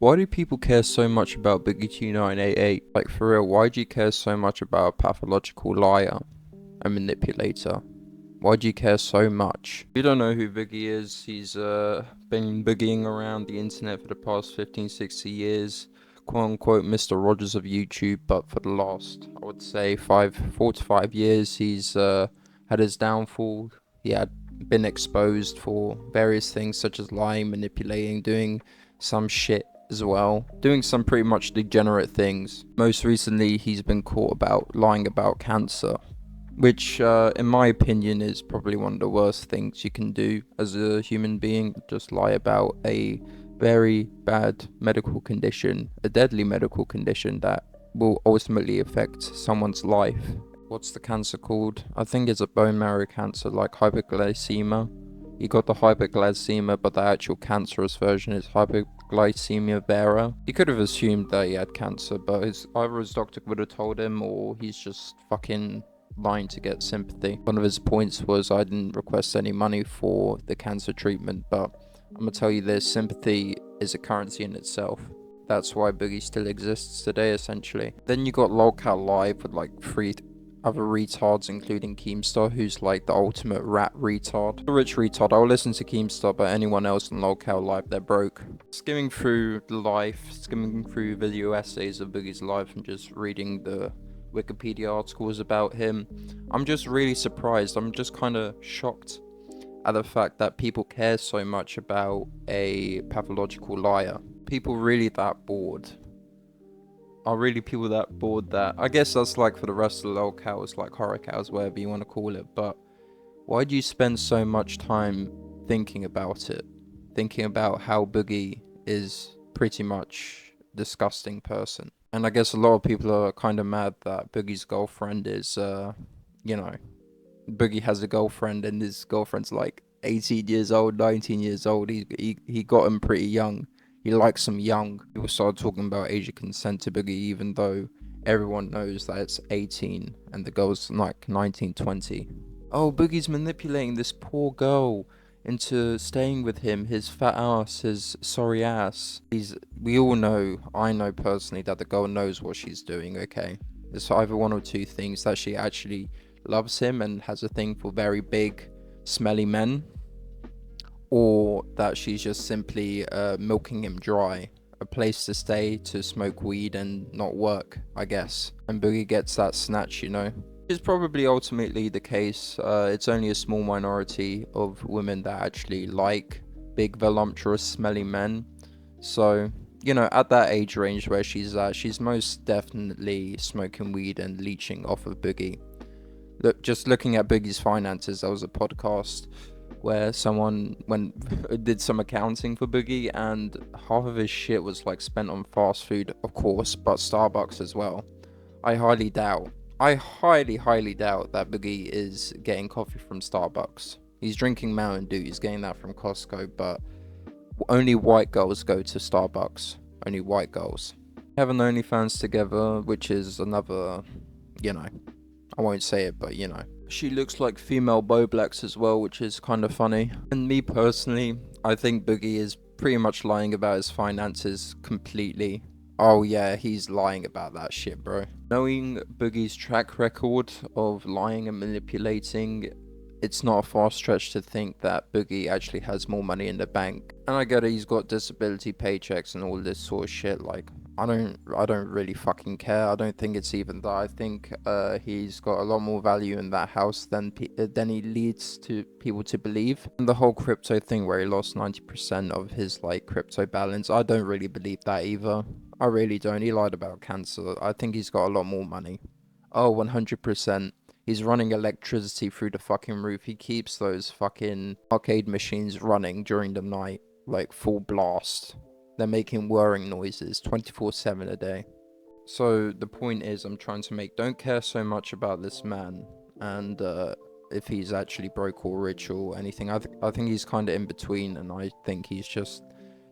Why do people care so much about Boogie2988? Like, for real, why do you care so much about a pathological liar and manipulator? Why do you care so much? If you don't know who Boogie is, he's been boogieing around the internet for the past 15, 60 years. Quote unquote Mr. Rogers of YouTube, but for the last, I would say, 4 to 5 years, he's had his downfall. He had been exposed for various things such as lying, manipulating, doing some shit as well, doing some pretty much degenerate things. Most recently, he's been caught about lying about cancer, which, in my opinion, is probably one of the worst things you can do as a human being. Just lie about a very bad medical condition, a deadly medical condition that will ultimately affect someone's life. What's the cancer called? I think it's a bone marrow cancer, like hyperglycemia. He got the hyperglycemia, but the actual cancerous version is hyperglycemia vera. He could have assumed that he had cancer, but either his doctor would have told him, or he's just fucking lying to get sympathy. One of his points was, I didn't request any money for the cancer treatment, but I'm gonna tell you this, sympathy is a currency in itself. That's why Boogie still exists today, essentially. Then you got Lolcat Live with like 3 other retards, including Keemstar, who's like the ultimate rat retard. The rich retard. I'll listen to Keemstar, but anyone else on Lolcat Live, they're broke. Skimming through the life, skimming through video essays of Boogie's life and just reading the Wikipedia articles about him, I'm just really surprised. I'm just kind of shocked at the fact that people care so much about a pathological liar. People really that bored? Are really people that bored that, I guess that's like for the rest of the lol cows, like horror cows, whatever you want to call it, but why do you spend so much time thinking about it? Thinking about how Boogie is pretty much a disgusting person. And I guess a lot of people are kind of mad that Boogie's girlfriend is, Boogie has a girlfriend and his girlfriend's like 18 years old, 19 years old. He got him pretty young. He likes them young. People started talking about age of consent to Boogie, even though everyone knows that it's 18 and the girl's like 19, 20. Oh, Boogie's manipulating this poor girl into staying with him, his fat ass, his sorry ass. We all know, I know personally, that the girl knows what she's doing, okay? It's either one or two things: that she actually loves him and has a thing for very big, smelly men, or that she's just simply milking him dry. A place to stay, to smoke weed and not work, I guess. And Boogie gets that snatch, you know? Is probably ultimately the case. It's only a small minority of women that actually like big, voluptuous, smelly men. So, at that age range where she's at, she's most definitely smoking weed and leeching off of Boogie. Look, just looking at Boogie's finances, there was a podcast where someone did some accounting for Boogie, and half of his shit was like spent on fast food, of course, but Starbucks as well. I highly doubt highly doubt that Boogie is getting coffee from Starbucks. He's drinking Mountain Dew, he's getting that from Costco, but only white girls go to Starbucks. Only white girls. We have an OnlyFans together, which is another, I won't say it, but She looks like female Bo Blacks as well, which is kind of funny. And me personally, I think Boogie is pretty much lying about his finances completely. Oh yeah, he's lying about that shit, bro. Knowing Boogie's track record of lying and manipulating, it's not a far stretch to think that Boogie actually has more money in the bank. And I get it, he's got disability paychecks and all this sort of shit. Like, I don't really fucking care. I don't think it's even that. I think he's got a lot more value in that house than he leads to people to believe. And the whole crypto thing where he lost 90% of his like crypto balance, I don't really believe that either. I really don't. He lied about cancer. I think he's got a lot more money. Oh, 100%. He's running electricity through the fucking roof. He keeps those fucking arcade machines running during the night, like full blast. They're making whirring noises 24/7 a day. So the point is, I'm trying to make, don't care so much about this man and if he's actually broke or rich or anything. I think he's kind of in between, and I think he's just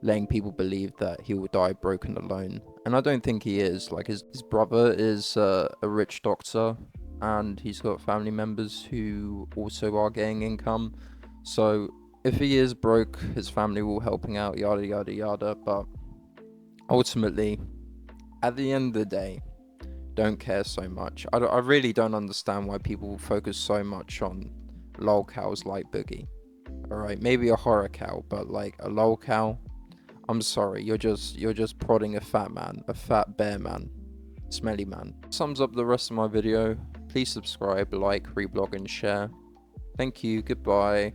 letting people believe that he will die broken alone. And I don't think he is. Like, his brother is a rich doctor, and he's got family members who also are getting income. So if he is broke, his family will help him out, yada yada yada. But ultimately, at the end of the day, don't care so much. I really don't understand why people focus so much on lol cows like Boogie. Alright, maybe a horror cow, but like a lol cow, I'm sorry, you're just prodding a fat man, a fat bear man, smelly man. Sums up the rest of my video. Please subscribe, like, reblog, and share. Thank you, goodbye.